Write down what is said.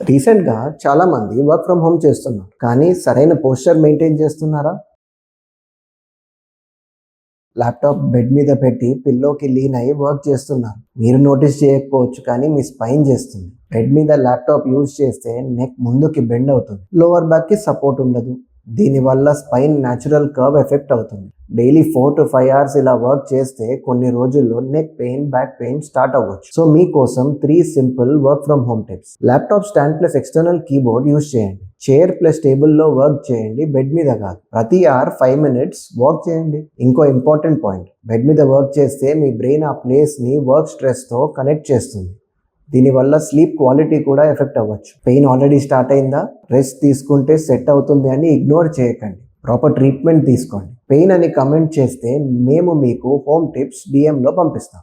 రీసెంట్గా చాలా మంది వర్క్ ఫ్రమ్ హోమ్ చేస్తున్నారు, కానీ సరైన పోస్చర్ మెయింటైన్ చేస్తున్నారా? ల్యాప్టాప్ బెడ్ మీద పెట్టి పిల్లోకి లీన్ అయ్యి వర్క్ చేస్తున్నారు. మీరు నోటీస్ చేయకపోవచ్చు, కానీ మీ స్పైన్ చేస్తుంది. బెడ్ మీద ల్యాప్టాప్ యూజ్ చేస్తే నెక్ ముందుకి బెండ్ అవుతుంది, లోవర్ బ్యాక్ కి సపోర్ట్ ఉండదు. దీనివల్ల స్పైన్ న్యాచురల్ కర్వ్ ఎఫెక్ట్ అవుతుంది. డైలీ 4 to 5 hours ఇలా వర్క్ చేస్తే కొన్ని రోజుల్లో neck pain, back pain start అవ్వచ్చు. సో మీకోసం 3 simple work from home tips. Laptop stand plus external keyboard use చేయండి. చైర్ ప్లస్ టేబుల్లో వర్క్ చేయండి, బెడ్ మీద కాదు. ప్రతి అవర్ 5 minutes వర్క్ చేయండి. ఇంకో ఇంపార్టెంట్ పాయింట్, బెడ్ మీద వర్క్ చేస్తే మీ బ్రెయిన్ ఆ ప్లేస్ని వర్క్ స్ట్రెస్తో కనెక్ట్ చేస్తుంది. దీనివల్ల స్లీప్ క్వాలిటీ కూడా ఎఫెక్ట్ అవ్వచ్చు. పెయిన్ ఆల్రెడీ స్టార్ట్ అయిందా, రెస్ట్ తీసుకుంటే సెట్ అవుతుంది అని ఇగ్నోర్ చేయకండి. ప్రాపర్ ట్రీట్మెంట్ తీసుకోండి. పెయిన్ అని కమెంట్ చేస్తే మేము మీకు హోమ్ టిప్స్ డిఎంలో పంపిస్తాం.